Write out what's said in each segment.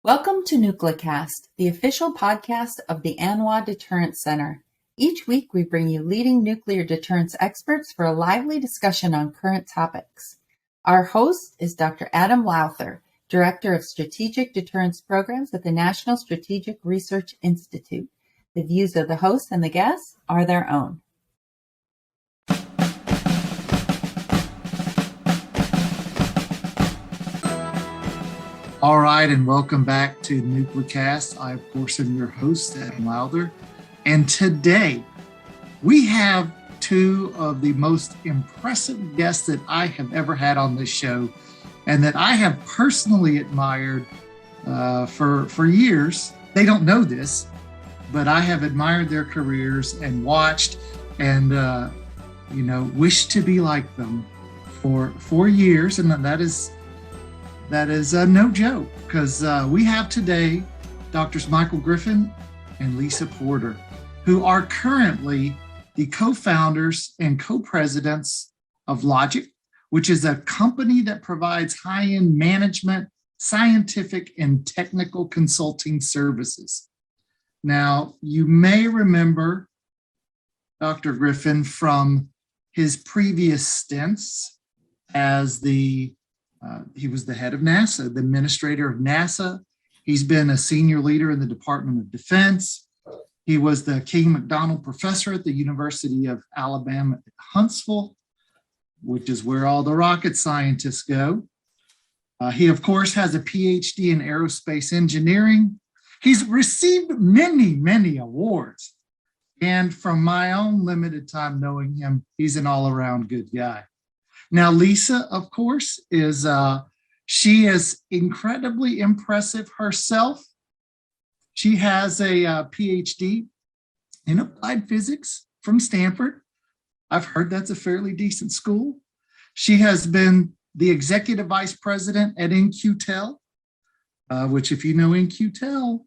Welcome to NucleCast, the official podcast of the ANWA Deterrence Center. Each week we bring you leading nuclear deterrence experts for a lively discussion on current topics. Our host is Dr. Adam Lowther, Director of Strategic Deterrence Programs at the National Strategic Research Institute. The views of the host and the guests are their own. All right, and welcome back to NucleCast. I, of course, am your host, Adam Lowther. And today, we have two of the most impressive guests that I have ever had on this show and that I have personally admired for years. They don't know this, but I have admired their careers and watched and, wished to be like them for years. And that is no joke, because we have today Drs. Michael Griffin and Lisa Porter, who are currently the co-founders and co-presidents of LogiQ, which is a company that provides high-end management, scientific, and technical consulting services. Now, you may remember Dr. Griffin from his previous stints as he was the head of NASA, the administrator of NASA. He's been a senior leader in the Department of Defense. He was the King McDonald Professor at the University of Alabama at Huntsville, which is where all the rocket scientists go. He, of course, has a PhD in aerospace engineering. He's received many, many awards. And from my own limited time knowing him, he's an all-around good guy. Now, Lisa, of course, she is incredibly impressive herself. She has a PhD in applied physics from Stanford. I've heard that's a fairly decent school. She has been the executive vice president at NucleCast, which, if you know NucleCast,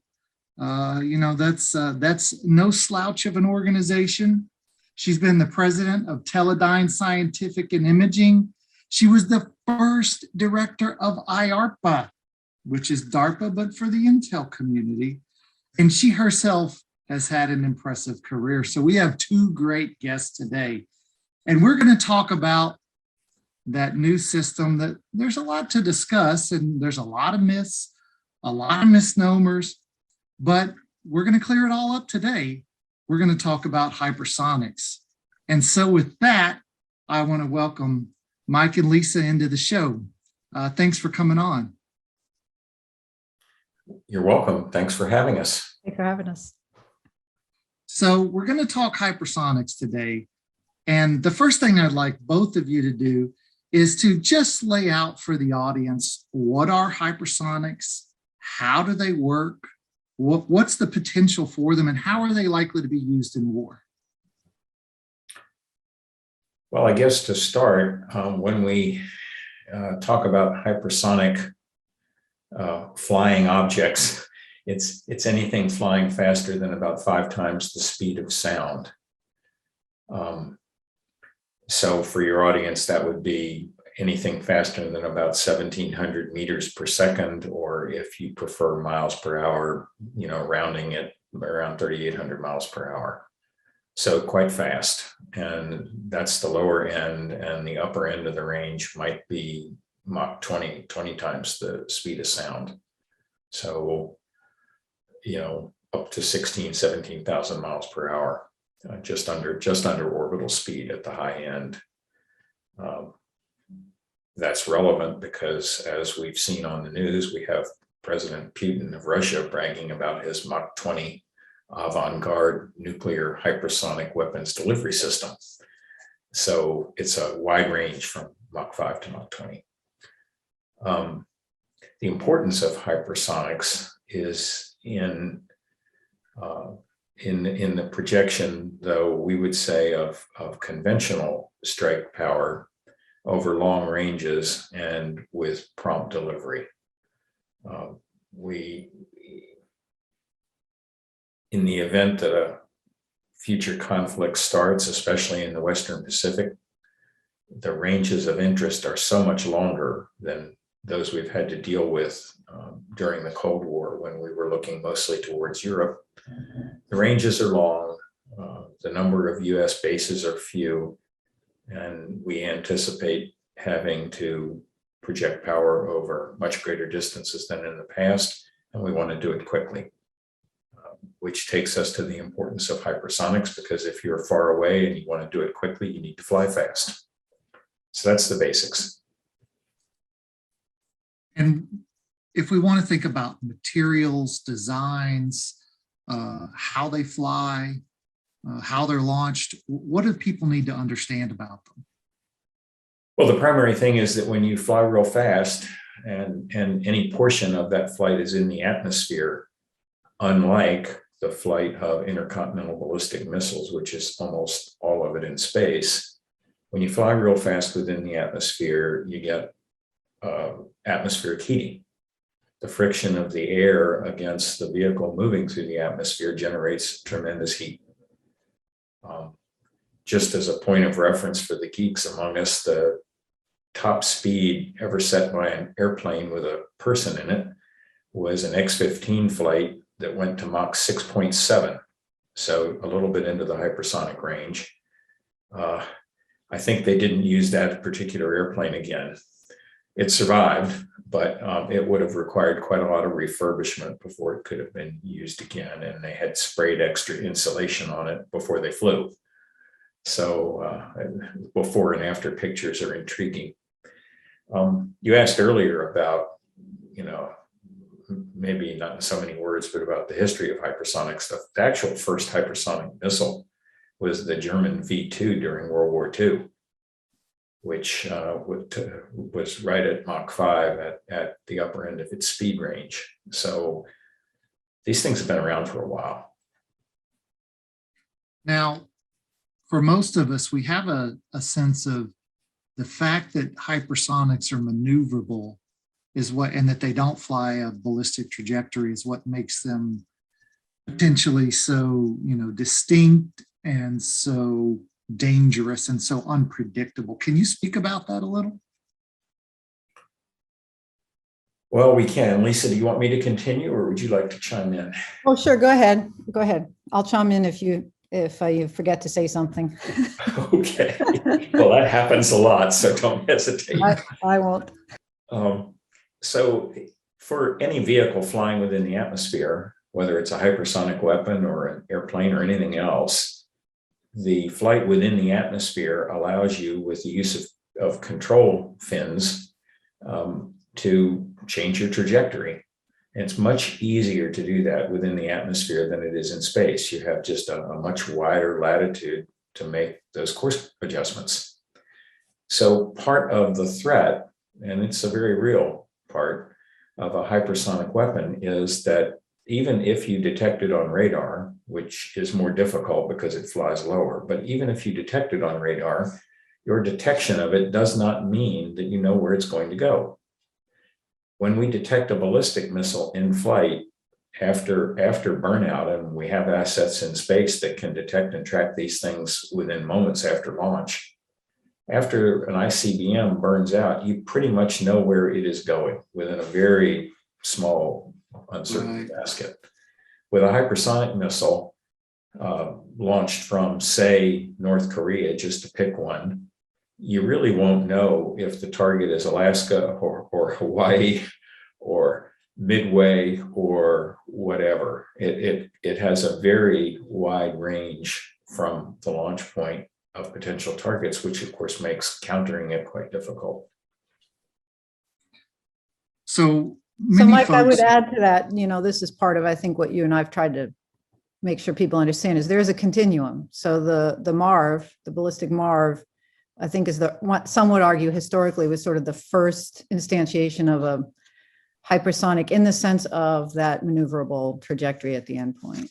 that's no slouch of an organization. She's been the president of Teledyne Scientific and Imaging. She was the first director of IARPA, which is DARPA, but for the Intel community. And she herself has had an impressive career. So we have two great guests today. And we're going to talk about that new system that there's a lot to discuss, and there's a lot of myths, a lot of misnomers, but we're going to clear it all up today. We're going to talk about hypersonics. And so with that, I want to welcome Mike and Lisa into the show. Thanks for coming on. You're welcome. Thanks for having us. Thanks for having us. So we're going to talk hypersonics today. And the first thing I'd like both of you to do is to just lay out for the audience, what are hypersonics? How do they work? What's the potential for them, and how are they likely to be used in war? Well, I guess to start, when we talk about hypersonic flying objects, it's anything flying faster than about 5 times the speed of sound. So for your audience, that would be anything faster than about 1,700 meters per second, or if you prefer miles per hour, rounding it around 3,800 miles per hour. So quite fast. And that's the lower end, and the upper end of the range might be Mach 20 times the speed of sound. So, up to 17,000 miles per hour, just under orbital speed at the high end. That's relevant because, as we've seen on the news, we have President Putin of Russia bragging about his Mach 20 avant-garde nuclear hypersonic weapons delivery system. So it's a wide range from Mach 5 to Mach 20. The importance of hypersonics is in the projection, though, we would say, of conventional strike power over long ranges and with prompt delivery. In the event that a future conflict starts, especially in the Western Pacific, the ranges of interest are so much longer than those we've had to deal with during the Cold War when we were looking mostly towards Europe. The ranges are long, the number of US bases are few, and we anticipate having to project power over much greater distances than in the past, and we want to do it quickly, which takes us to the importance of hypersonics, because if you're far away and you want to do it quickly, you need to fly fast. So that's the basics. And if we want to think about materials, designs, how they fly, how they're launched, what do people need to understand about them? Well, the primary thing is that when you fly real fast and any portion of that flight is in the atmosphere, unlike the flight of intercontinental ballistic missiles, which is almost all of it in space, when you fly real fast within the atmosphere, you get atmospheric heating. The friction of the air against the vehicle moving through the atmosphere generates tremendous heat. Just as a point of reference for the geeks among us, the top speed ever set by an airplane with a person in it was an X-15 flight that went to Mach 6.7, so a little bit into the hypersonic range. I think they didn't use that particular airplane again. It survived, but it would have required quite a lot of refurbishment before it could have been used again, and they had sprayed extra insulation on it before they flew. So before and after pictures are intriguing. You asked earlier about, maybe not in so many words, but about the history of hypersonics. The actual first hypersonic missile was the German V-2 during World War II, which was right at Mach 5 at the upper end of its speed range. So these things have been around for a while. Now, for most of us, we have a sense of the fact that hypersonics are maneuverable and that they don't fly a ballistic trajectory is what makes them potentially so, distinct and so dangerous and so unpredictable. Can you speak about that a little? Well, we can. Lisa, do you want me to continue, or would you like to chime in? Oh, sure. Go ahead. Go ahead. I'll chime in if you forget to say something. Okay. Well, that happens a lot, so don't hesitate. I won't. So for any vehicle flying within the atmosphere, whether it's a hypersonic weapon or an airplane or anything else, the flight within the atmosphere allows you, with the use of control fins, to change your trajectory. And it's much easier to do that within the atmosphere than it is in space. You have just a much wider latitude to make those course adjustments. So part of the threat, and it's a very real part of a hypersonic weapon, is that even if you detect it on radar, which is more difficult because it flies lower, but even if you detect it on radar, your detection of it does not mean that you know where it's going to go. When we detect a ballistic missile in flight after burnout, and we have assets in space that can detect and track these things within moments after launch, after an ICBM burns out, you pretty much know where it is going within a very small uncertainty basket. With a hypersonic missile launched from, say, North Korea, just to pick one, you really won't know if the target is Alaska or Hawaii or Midway or whatever. It has a very wide range from the launch point of potential targets, which of course makes countering it quite difficult. So Mike, I would add to that, this is part of, I think, what you and I've tried to make sure people understand is there's a continuum. So the MARV, the ballistic MARV, I think is some would argue historically was sort of the first instantiation of a hypersonic in the sense of that maneuverable trajectory at the endpoint.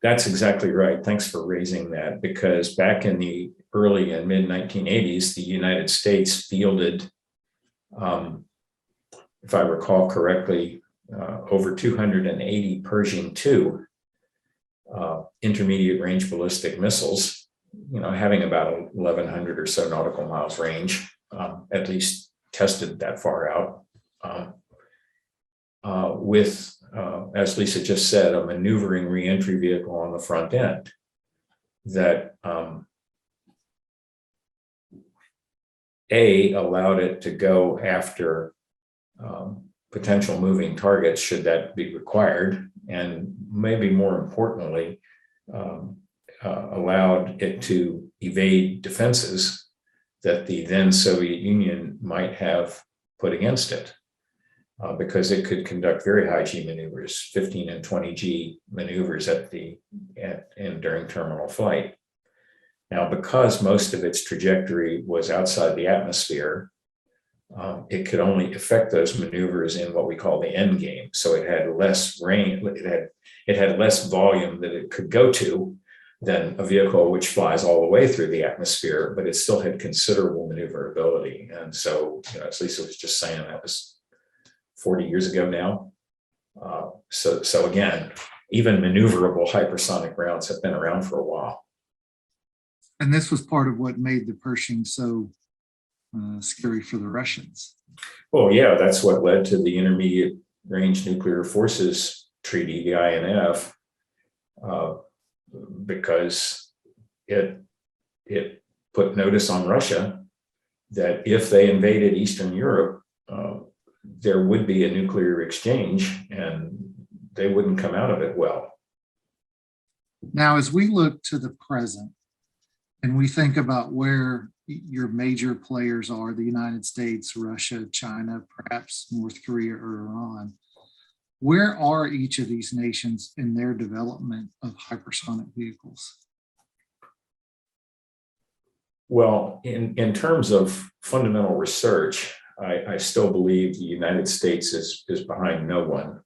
That's exactly right. Thanks for raising that, because back in the early and mid 1980s, the United States fielded, if I recall correctly, over 280 Pershing II intermediate range ballistic missiles, having about 1,100 or so nautical miles range, at least tested that far out. with, as Lisa just said, a maneuvering reentry vehicle on the front end that allowed it to go after potential moving targets should that be required, and maybe more importantly, allowed it to evade defenses that the then Soviet Union might have put against it, because it could conduct very high G maneuvers, 15 and 20 G maneuvers during terminal flight. Now, because most of its trajectory was outside the atmosphere, it could only affect those maneuvers in what we call the end game. So it had less range, it had less volume that it could go to than a vehicle which flies all the way through the atmosphere, but it still had considerable maneuverability. And so, as Lisa was just saying, that was 40 years ago now. So again, even maneuverable hypersonic rounds have been around for a while. And this was part of what made the Pershing so scary for the Russians. Well, yeah, that's what led to the Intermediate Range Nuclear Forces Treaty, the INF, because it put notice on Russia that if they invaded Eastern Europe, there would be a nuclear exchange and they wouldn't come out of it well. Now, as we look to the present and we think about where your major players are, the United States, Russia, China, perhaps North Korea or Iran, where are each of these nations in their development of hypersonic vehicles? Well, in terms of fundamental research, I still believe the United States is behind no one.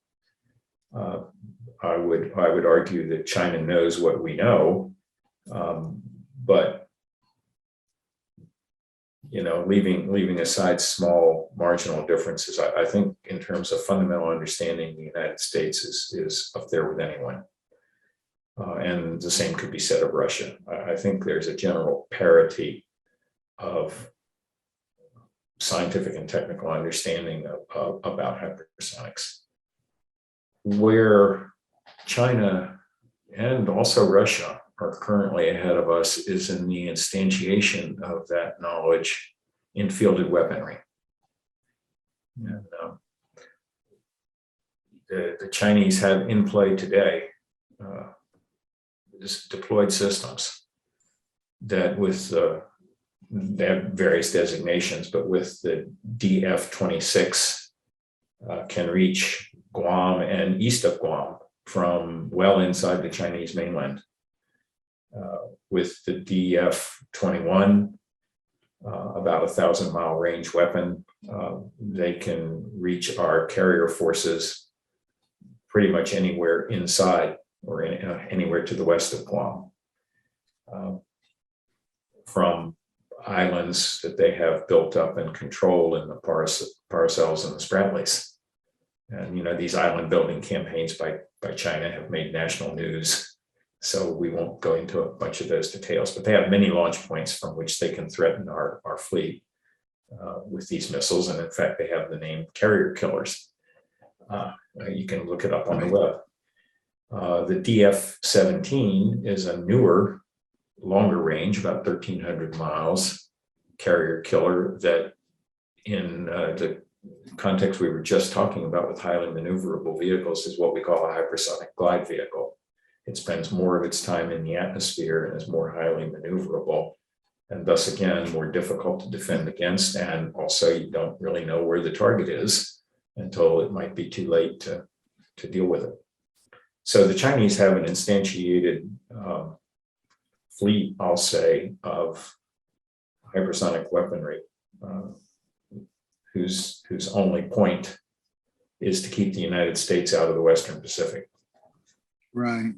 I would argue that China knows what we know, but leaving aside small marginal differences, I think in terms of fundamental understanding, the United States is up there with anyone. And the same could be said of Russia. I think there's a general parity of scientific and technical understanding about hypersonics. Where China and also Russia are currently ahead of us is in the instantiation of that knowledge in fielded weaponry. And, the Chinese have in play today deployed systems that they have various designations, but with the DF-26 can reach Guam and east of Guam from well inside the Chinese mainland. With the DF-21, about 1,000-mile range weapon, they can reach our carrier forces pretty much anywhere inside or anywhere to the west of Guam. From islands that they have built up and control in the Paracels and the Spratlys. And these island building campaigns by China have made national news, so we won't go into a bunch of those details, but they have many launch points from which they can threaten our fleet with these missiles, and in fact they have the name carrier killers. You can look it up on the web. The DF-17 is a newer, longer range, about 1,300 miles, carrier killer that in the context we were just talking about with highly maneuverable vehicles is what we call a hypersonic glide vehicle. It spends more of its time in the atmosphere and is more highly maneuverable, and thus again more difficult to defend against, and also you don't really know where the target is until it might be too late to deal with it. So the Chinese have an instantiated fleet, I'll say, of hypersonic weaponry, whose only point is to keep the United States out of the Western Pacific. Right.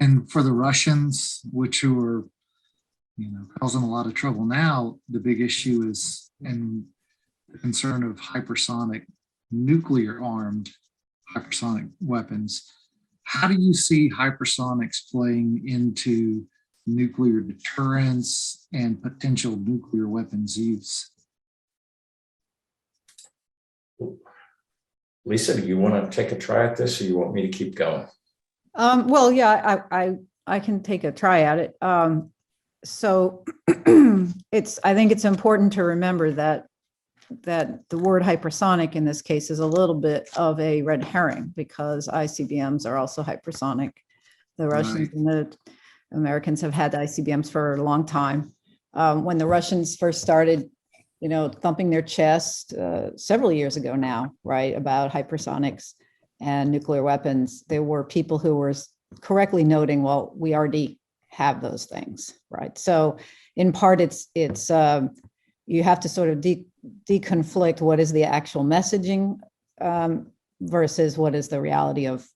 And for the Russians, who are, causing a lot of trouble now, the big issue is the concern of nuclear-armed hypersonic weapons. How do you see hypersonics playing into nuclear deterrence and potential nuclear weapons use? Lisa, do you want to take a try at this, or you want me to keep going? Well, yeah, I can take a try at it. So I think it's important to remember that the word hypersonic in this case is a little bit of a red herring, because ICBMs are also hypersonic. The Russians and the Americans have had ICBMs for a long time. When the Russians first started, thumping their chest several years ago now, right, about hypersonics and nuclear weapons, there were people who were correctly noting, well, we already have those things, right? So in part, it's you have to sort of deconflict what is the actual messaging versus what is the reality of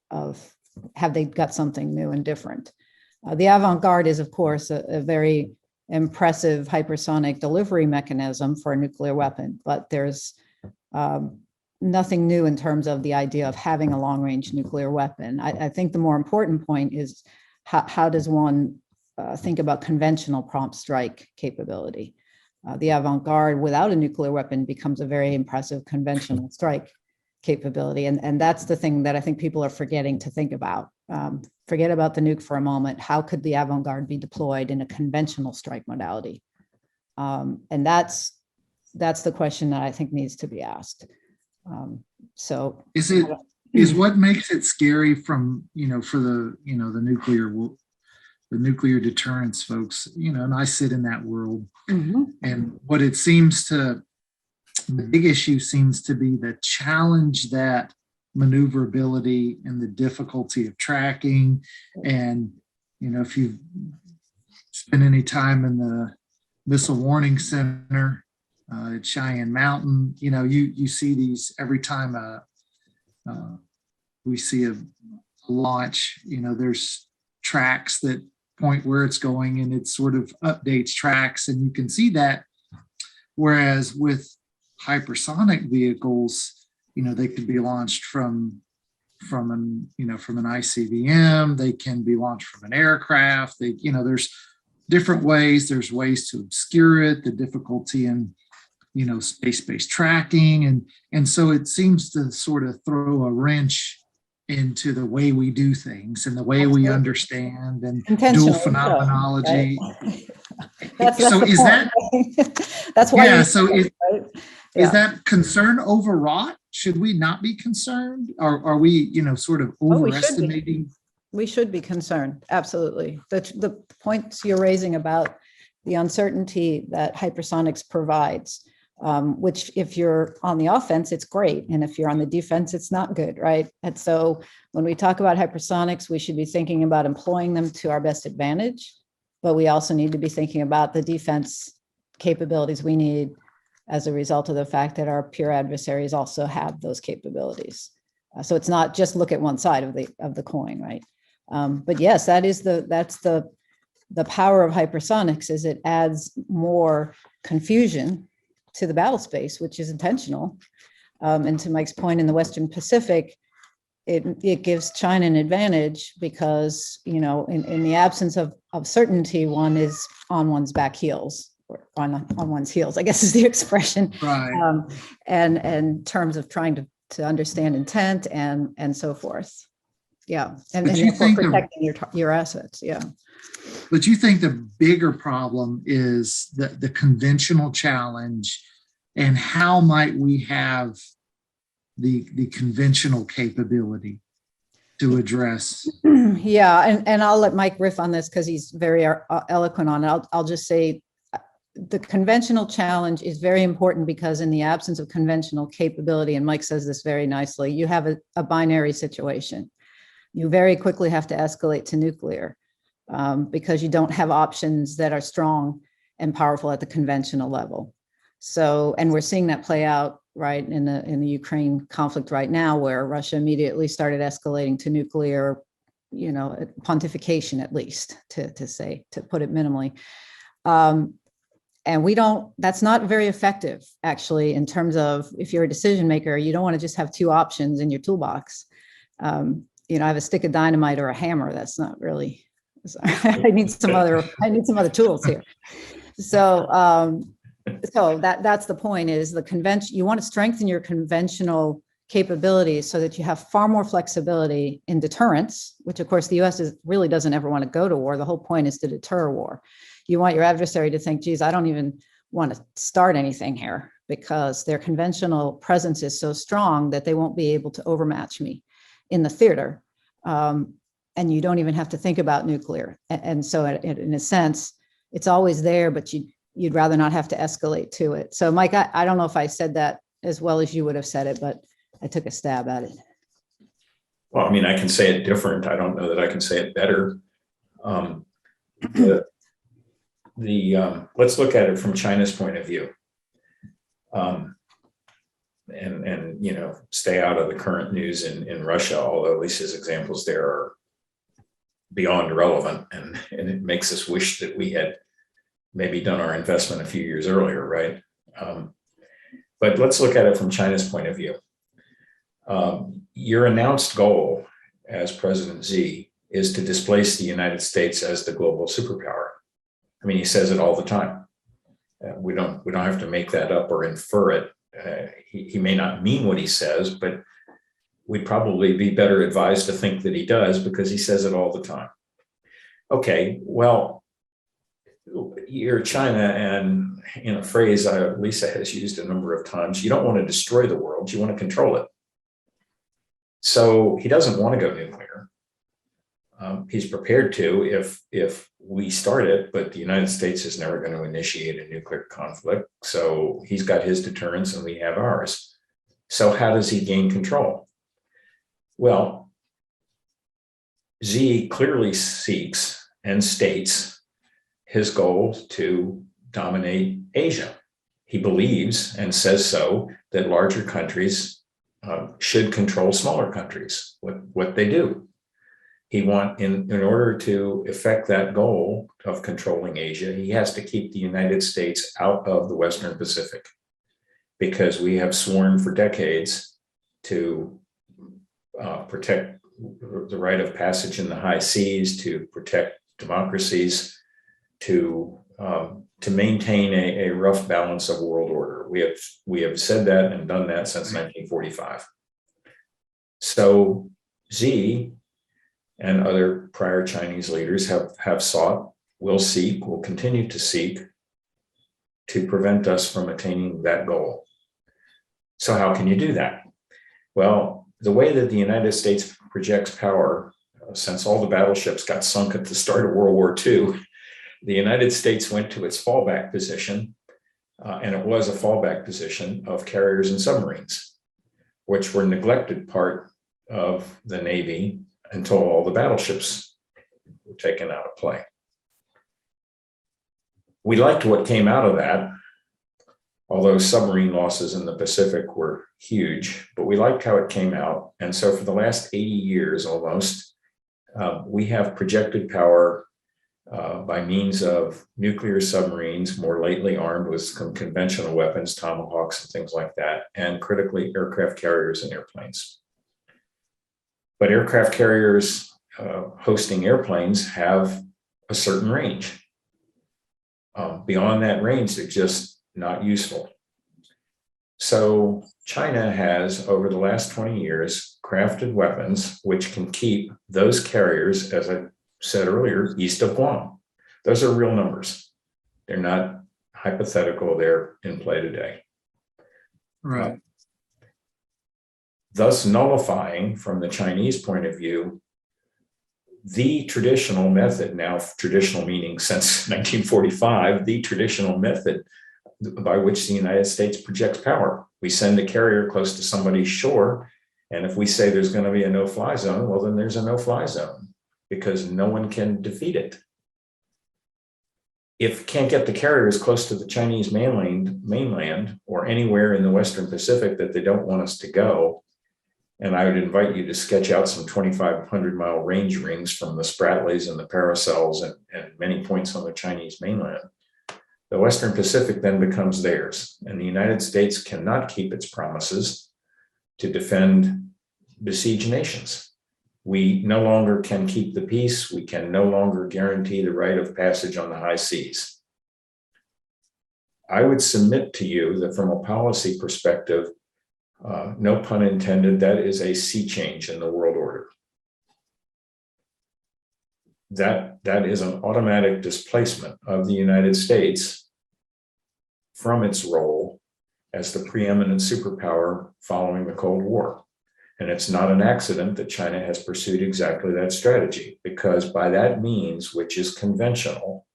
have they got something new and different. The avant-garde is, of course, a very impressive hypersonic delivery mechanism for a nuclear weapon, but there's nothing new in terms of the idea of having a long-range nuclear weapon. I think the more important point is how does one think about conventional prompt strike capability? The avant-garde without a nuclear weapon becomes a very impressive conventional strike capability. And that's the thing that I think people are forgetting to think about. Forget about the nuke for a moment. How could the avant-garde be deployed in a conventional strike modality? And that's the question that I think needs to be asked. So is what makes it scary from, for the nuclear deterrence folks, and I sit in that world. Mm-hmm. And what it seems to, the big issue seems to be the challenge that maneuverability and the difficulty of tracking. And, if you spend any time in the Missile Warning Center at Cheyenne Mountain, you see these every time we see a launch, there's tracks that point where it's going, and it sort of updates tracks, and you can see that. Whereas with hypersonic vehicles, they could be launched from an ICBM, they can be launched from an aircraft. There's different ways. There's ways to obscure it, the difficulty in space-based tracking, and so it seems to sort of throw a wrench into the way we do things and the way we understand and dual phenomenology. Right? That's why. Yeah. Is that concern overwrought? Should we not be concerned? Or are we, sort of overestimating? We should be concerned. Absolutely. The points you're raising about the uncertainty that hypersonics provides, which if you're on the offense, it's great. And if you're on the defense, it's not good, right? And so when we talk about hypersonics, we should be thinking about employing them to our best advantage, but we also need to be thinking about the defense capabilities we need as a result of the fact that our peer adversaries also have those capabilities. So it's not just look at one side of the coin, right? But yes, that's the power of hypersonics, is it adds more confusion to the battle space, which is intentional. And to Mike's point, in the Western Pacific, it gives China an advantage because, in the absence of certainty, one is on one's back heels, or on one's heels, I guess is the expression. Right. And in terms of trying to understand intent and so forth. Yeah. And therefore protecting your assets. Yeah. But you think the bigger problem is the conventional challenge, and how might we have the conventional capability to address? Yeah, and I'll let Mike riff on this because he's very eloquent on it. I'll just say the conventional challenge is very important because in the absence of conventional capability, and Mike says this very nicely, you have a binary situation. You very quickly have to escalate to nuclear. Because you don't have options that are strong and powerful at the conventional level. So, and we're seeing that play out right in the Ukraine conflict right now, where Russia immediately started escalating to nuclear, pontification, at least to put it minimally. And that's not very effective, actually, in terms of if you're a decision maker, you don't want to just have two options in your toolbox. I have a stick of dynamite or a hammer. That's not really. I need some other tools here. So that's the point, is the convention. You want to strengthen your conventional capabilities so that you have far more flexibility in deterrence, which of course the US really doesn't ever want to go to war. The whole point is to deter war. You want your adversary to think, geez, I don't even want to start anything here because their conventional presence is so strong that they won't be able to overmatch me in the theater. And you don't even have to think about nuclear. And so in a sense, it's always there, but you'd rather not have to escalate to it. So Mike, I don't know if I said that as well as you would have said it, but I took a stab at it. Well, I mean, I can say it different. I don't know that I can say it better. Let's look at it from China's point of view, and stay out of the current news in Russia. Although Lisa's examples there are beyond relevant, and it makes us wish that we had maybe done our investment a few years earlier, right? But let's look at it from China's point of view. Your announced goal as President Xi is to displace the United States as the global superpower. I mean, he says it all the time. We don't have to make that up or infer it. He may not mean what he says, but we'd probably be better advised to think that he does because he says it all the time. Okay, well, you're China, and in a phrase Lisa has used a number of times, you don't want to destroy the world, you want to control it. So he doesn't want to go nuclear. He's prepared to if we start it, but the United States is never going to initiate a nuclear conflict. So he's got his deterrence and we have ours. So how does he gain control? Well, Xi clearly seeks and states his goal to dominate Asia. He believes and says so that larger countries should control smaller countries, what they do. In order to effect that goal of controlling Asia, he has to keep the United States out of the Western Pacific, because we have sworn for decades to protect the right of passage in the high seas, to protect democracies, to maintain a rough balance of world order. We have said that and done that since 1945. So Xi and other prior Chinese leaders have sought, will seek, will continue to seek to prevent us from attaining that goal. So how can you do that? Well, the way that the United States projects power, since all the battleships got sunk at the start of World War II, the United States went to its fallback position, and it was a fallback position of carriers and submarines, which were a neglected part of the Navy until all the battleships were taken out of play. We liked what came out of that, although submarine losses in the Pacific were huge, but we liked how it came out. And so for the last 80 years almost, we have projected power by means of nuclear submarines, more lately armed with some conventional weapons, tomahawks and things like that, and critically aircraft carriers and airplanes. But aircraft carriers hosting airplanes have a certain range. Beyond that range, they're just not useful. So China has, over the last 20 years, crafted weapons which can keep those carriers, as I said earlier, east of Guam. Those are real numbers. They're not hypothetical, they're in play today. Right. Thus nullifying, from the Chinese point of view, the traditional method, now traditional meaning since 1945, the traditional method by which the United States projects power. We send a carrier close to somebody's shore, and if we say there's going to be a no-fly zone, well, then there's a no-fly zone, because no one can defeat it. If you can't get the carriers close to the Chinese mainland or anywhere in the Western Pacific that they don't want us to go, and I would invite you to sketch out some 2,500-mile range rings from the Spratlys and the Paracels and many points on the Chinese mainland. The Western Pacific then becomes theirs, and the United States cannot keep its promises to defend besieged nations. We no longer can keep the peace. We can no longer guarantee the right of passage on the high seas. I would submit to you that from a policy perspective, No pun intended, that is a sea change in the world order. That is an automatic displacement of the United States from its role as the preeminent superpower following the Cold War. And it's not an accident that China has pursued exactly that strategy, because by that means, which is conventional,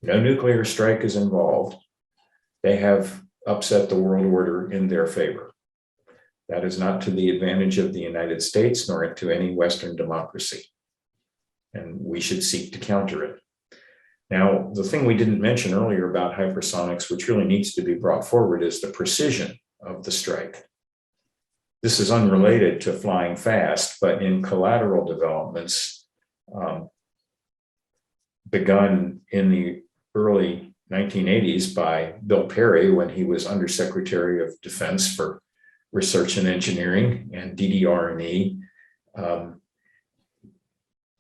no nuclear strike is involved, they have upset the world order in their favor. That is not to the advantage of the United States nor to any Western democracy. And we should seek to counter it. Now, the thing we didn't mention earlier about hypersonics, which really needs to be brought forward, is the precision of the strike. This is unrelated to flying fast, but in collateral developments begun in the early 1980s by Bill Perry when he was Undersecretary of Defense for Research and Engineering and DDR&E.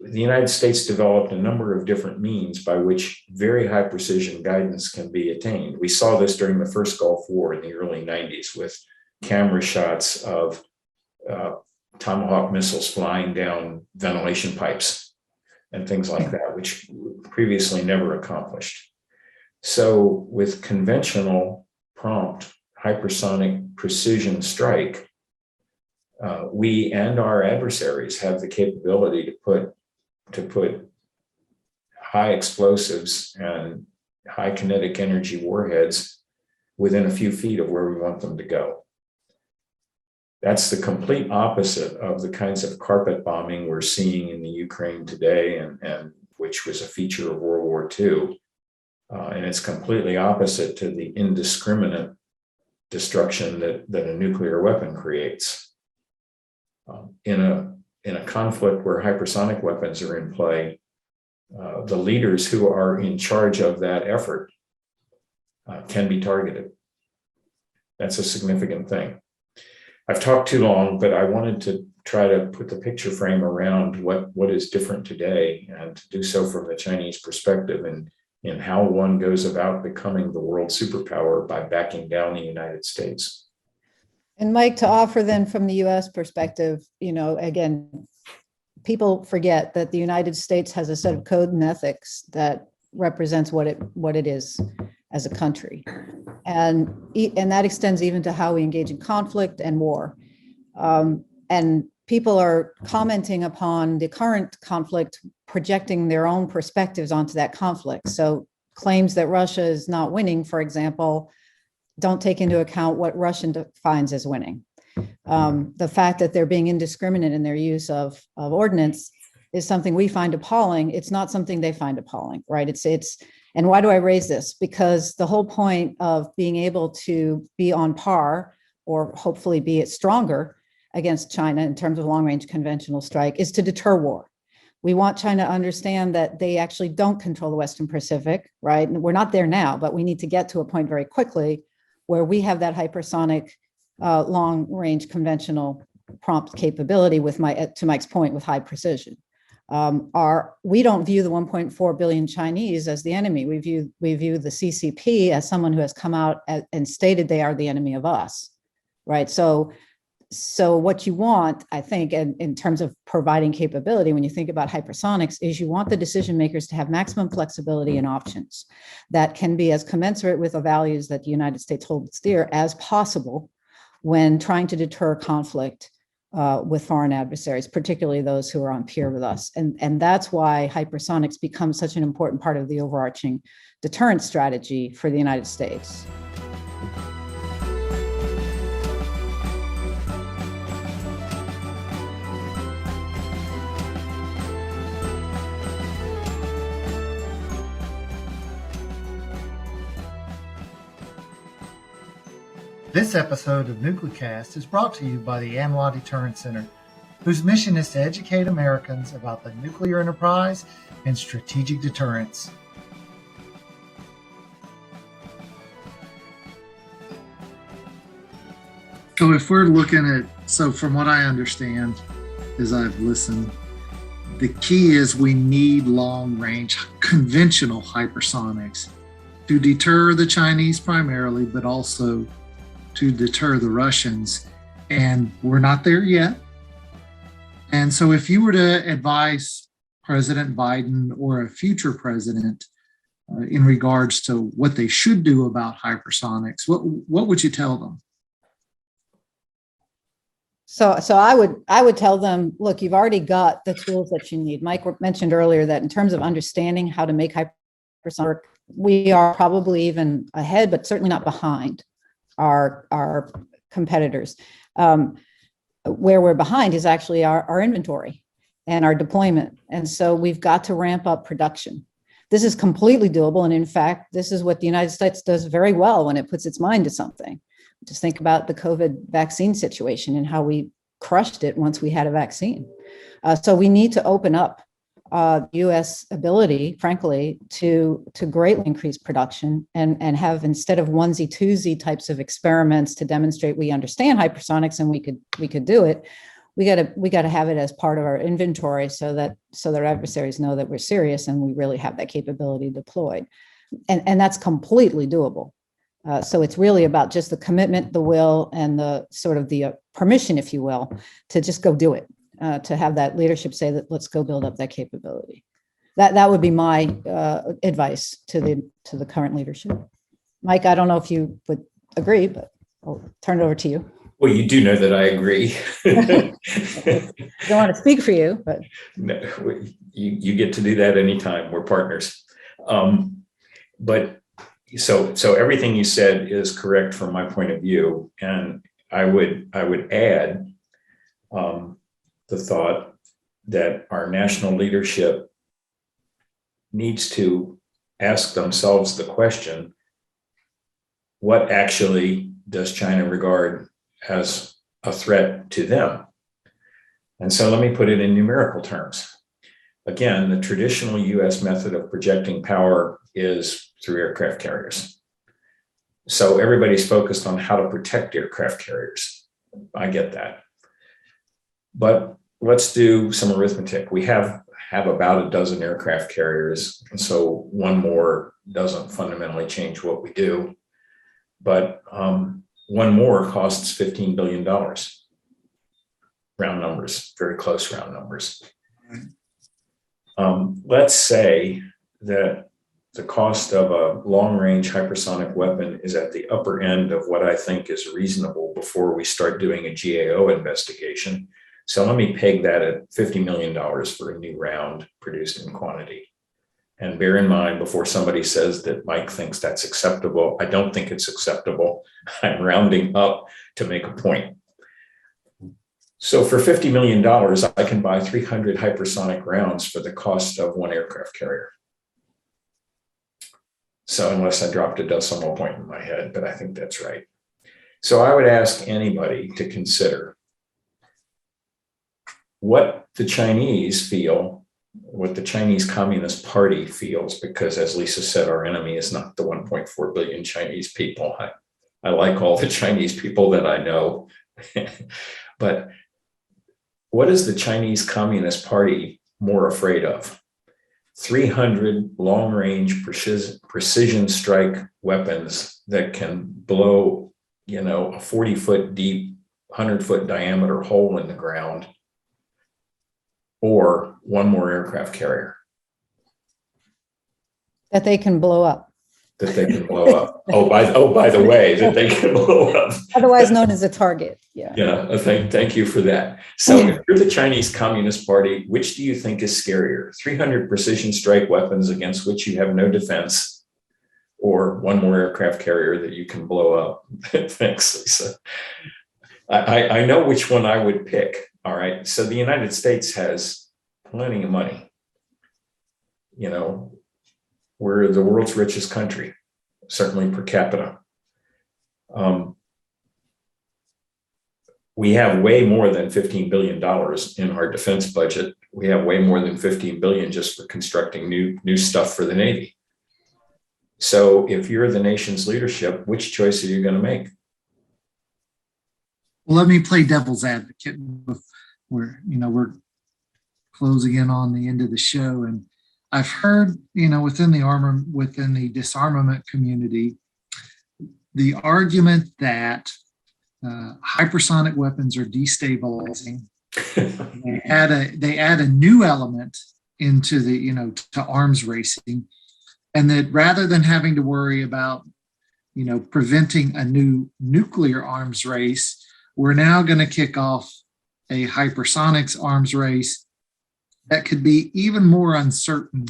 The United States developed a number of different means by which very high precision guidance can be attained. We saw this during the first Gulf War in the early 90s with camera shots of Tomahawk missiles flying down ventilation pipes and things like that, which previously never accomplished. So with conventional prompt hypersonic precision strike, we and our adversaries have the capability to put high explosives and high kinetic energy warheads within a few feet of where we want them to go. That's the complete opposite of the kinds of carpet bombing we're seeing in the Ukraine today, and which was a feature of World War II. And it's completely opposite to the indiscriminate destruction that a nuclear weapon creates. In a conflict where hypersonic weapons are in play, the leaders who are in charge of that effort can be targeted. That's a significant thing. I've talked too long, but I wanted to try to put the picture frame around what is different today, and to do so from the Chinese perspective, and in how one goes about becoming the world superpower by backing down the United States. And Mike, to offer then from the US perspective, again, people forget that the United States has a set of code and ethics that represents what it is as a country. And that extends even to how we engage in conflict and war. And people are commenting upon the current conflict, projecting their own perspectives onto that conflict. So claims that Russia is not winning, for example, don't take into account what Russia defines as winning. The fact that they're being indiscriminate in their use of ordnance is something we find appalling. It's not something they find appalling, right? And why do I raise this? Because the whole point of being able to be on par, or hopefully be it stronger against China in terms of long-range conventional strike, is to deter war. We want China to understand that they actually don't control the Western Pacific, right? And we're not there now, but we need to get to a point very quickly where we have that hypersonic long-range conventional prompt capability to Mike's point, with high precision. We don't view the 1.4 billion Chinese as the enemy. We view the CCP as someone who has come out and stated they are the enemy of us, right? So what you want, I think, in terms of providing capability, when you think about hypersonics, is you want the decision makers to have maximum flexibility and options that can be as commensurate with the values that the United States holds dear as possible when trying to deter conflict with foreign adversaries, particularly those who are on peer with us. And that's why hypersonics become such an important part of the overarching deterrence strategy for the United States. This episode of NucleCast is brought to you by the ANWA Deterrence Center, whose mission is to educate Americans about the nuclear enterprise and strategic deterrence. So if we're looking at, from what I understand, as I've listened, the key is we need long-range conventional hypersonics to deter the Chinese primarily, but also to deter the Russians. and we're not there yet. And so if you were to advise President Biden or a future president in regards to what they should do about hypersonics, what would you tell them? So I would tell them, look, you've already got the tools that you need. Mike mentioned earlier that in terms of understanding how to make hypersonic work, we are probably even ahead, but certainly not behind our competitors. Where we're behind is actually our inventory and our deployment. And so we've got to ramp up production. This is completely doable. And in fact, this is what the United States does very well when it puts its mind to something. Just think about the COVID vaccine situation and how we crushed it once we had a vaccine. So we need to open up U.S. ability, frankly, to greatly increase production and have, instead of onesie twosie types of experiments to demonstrate we understand hypersonics and we could do it, we got to have it as part of our inventory so that our adversaries know that we're serious and we really have that capability deployed, and that's completely doable. So it's really about just the commitment, the will, and the sort of the permission, if you will, to just go do it. To have that leadership say that let's go build up that capability. That would be my advice to the current leadership. Mike, I don't know if you would agree, but I'll turn it over to you. Well, you do know that I agree. I don't want to speak for you, but no, you get to do that anytime. We're partners. But so everything you said is correct from my point of view, and I would add the thought that our national leadership needs to ask themselves the question, what actually does China regard as a threat to them? And so let me put it in numerical terms. Again, the traditional US method of projecting power is through aircraft carriers. So everybody's focused on how to protect aircraft carriers. I get that. But let's do some arithmetic. We have about a dozen aircraft carriers, and so one more doesn't fundamentally change what we do. But one more costs $15 billion. Round numbers, very close round numbers. Let's say that the cost of a long-range hypersonic weapon is at the upper end of what I think is reasonable before we start doing a GAO investigation. So let me peg that at $50 million for a new round produced in quantity. And bear in mind, before somebody says that Mike thinks that's acceptable, I don't think it's acceptable. I'm rounding up to make a point. So for $50 million, I can buy 300 hypersonic rounds for the cost of one aircraft carrier. So unless I dropped a decimal point in my head, but I think that's right. So I would ask anybody to consider what the Chinese feel, what the Chinese Communist Party feels, because as Lisa said, our enemy is not the 1.4 billion Chinese people. I like all the Chinese people that I know, but what is the Chinese Communist Party more afraid of? 300 long-range precision strike weapons that can blow, a 40-foot deep, 100-foot diameter hole in the ground, or one more aircraft carrier that they can blow up. That they can blow up. By the way, that they can blow up. Otherwise known as a target. Yeah. Yeah. Thank you for that. So if you're the Chinese Communist Party, which do you think is scarier? 300 precision strike weapons against which you have no defense, or one more aircraft carrier that you can blow up? Thanks, Lisa. I know which one I would pick. All right. So the United States has plenty of money. We're the world's richest country, certainly per capita. We have way more than $15 billion in our defense budget. We have way more than $15 billion just for constructing new stuff for the Navy. So if you're the nation's leadership, which choice are you going to make? Well, let me play devil's advocate. We're closing in on the end of the show, and I've heard, within the disarmament community, the argument that hypersonic weapons are destabilizing. They add a new element into to arms racing, and that rather than having to worry about preventing a new nuclear arms race, we're now going to kick off a hypersonics arms race that could be even more uncertain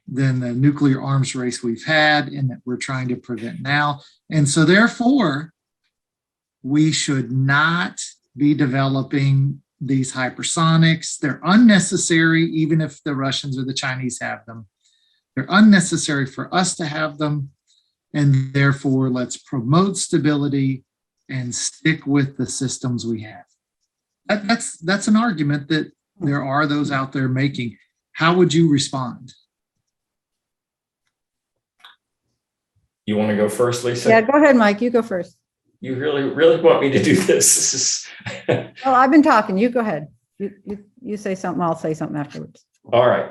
than the nuclear arms race we've had and that we're trying to prevent now. And so therefore, we should not be developing these hypersonics. They're unnecessary, even if the Russians or the Chinese have them. They're unnecessary for us to have them. And therefore, let's promote stability and stick with the systems we have. That's an argument that there are those out there making. How would you respond? You want to go first, Lisa? Yeah, go ahead, Mike. You go first. You really want me to do this? Well, I've been talking. You go ahead. You say something. I'll say something afterwards. All right.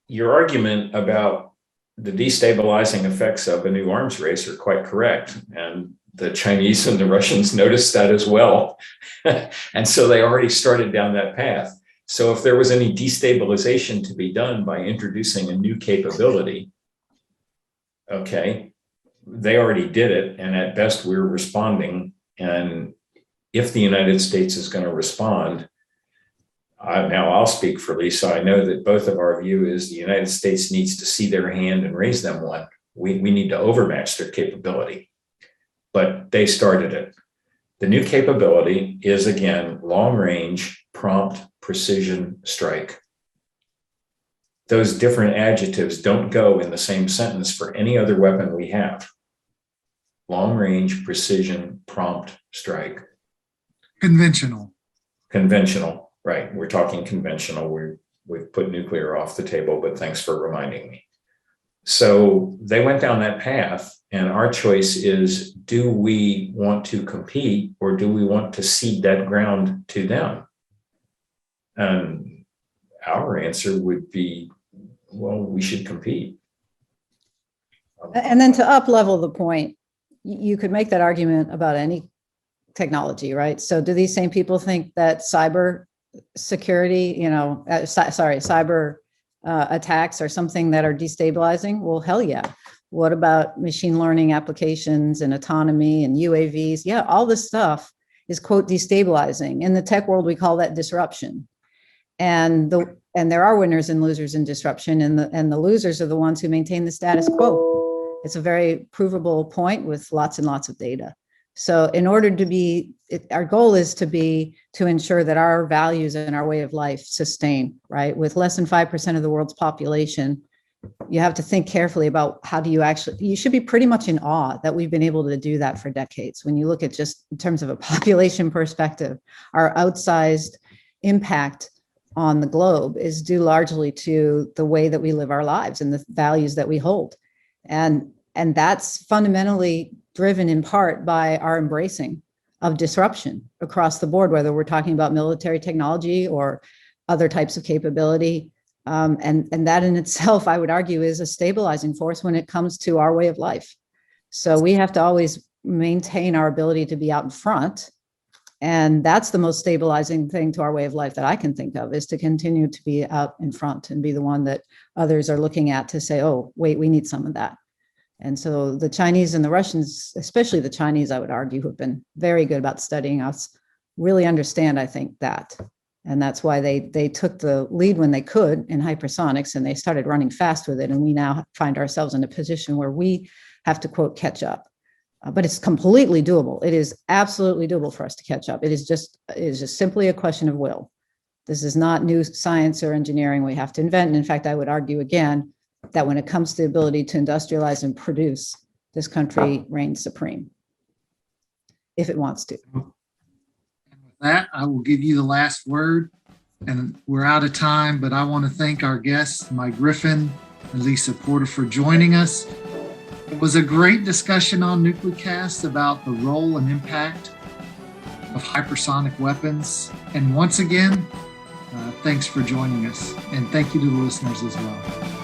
Your argument about the destabilizing effects of a new arms race are quite correct. And the Chinese and the Russians noticed that as well. And so they already started down that path. So if there was any destabilization to be done by introducing a new capability, okay, they already did it. And at best, we're responding. And if the United States is going to respond, now I'll speak for Lisa. I know that both of our view is the United States needs to see their hand and raise them one. We need to overmatch their capability, but they started it. The new capability is, again, long range, prompt, precision strike. Those different adjectives don't go in the same sentence for any other weapon we have. Long range, precision, prompt, strike. Conventional. Conventional, right. We're talking conventional. We've put nuclear off the table, but thanks for reminding me. So they went down that path, and our choice is, do we want to compete or do we want to cede that ground to them? And our answer would be, well, we should compete. And then to up level the point, you could make that argument about any technology, right? So do these same people think that cyber security, cyber attacks are something that are destabilizing? Well, hell yeah. What about machine learning applications and autonomy and UAVs? Yeah, all this stuff is, quote, destabilizing. In the tech world, we call that disruption. And there are winners and losers in disruption, and the losers are the ones who maintain the status quo. It's a very provable point with lots and lots of data. So in order to be, our goal is to ensure that our values and our way of life sustain, right? With less than 5% of the world's population, you have to think carefully about how do you should be pretty much in awe that we've been able to do that for decades. When you look at just in terms of a population perspective, our outsized impact on the globe is due largely to the way that we live our lives and the values that we hold. And that's fundamentally driven in part by our embracing of disruption across the board, whether we're talking about military technology or other types of capability. And that in itself, I would argue, is a stabilizing force when it comes to our way of life. So we have to always maintain our ability to be out in front. And that's the most stabilizing thing to our way of life that I can think of, is to continue to be out in front and be the one that others are looking at to say, oh, wait, we need some of that. And so the Chinese and the Russians, especially the Chinese, I would argue, who have been very good about studying us, really understand, I think, that. And that's why they took the lead when they could in hypersonics, and they started running fast with it. And we now find ourselves in a position where we have to, quote, catch up. But it's completely doable. It is absolutely doable for us to catch up. It is just simply a question of will. This is not new science or engineering we have to invent. And in fact, I would argue again that when it comes to the ability to industrialize and produce, this country reigns supreme, if it wants to. And with that, I will give you the last word. And we're out of time, but I want to thank our guests, Mike Griffin and Lisa Porter, for joining us. It was a great discussion on NucleCast about the role and impact of hypersonic weapons. And once again, thanks for joining us. And thank you to the listeners as well.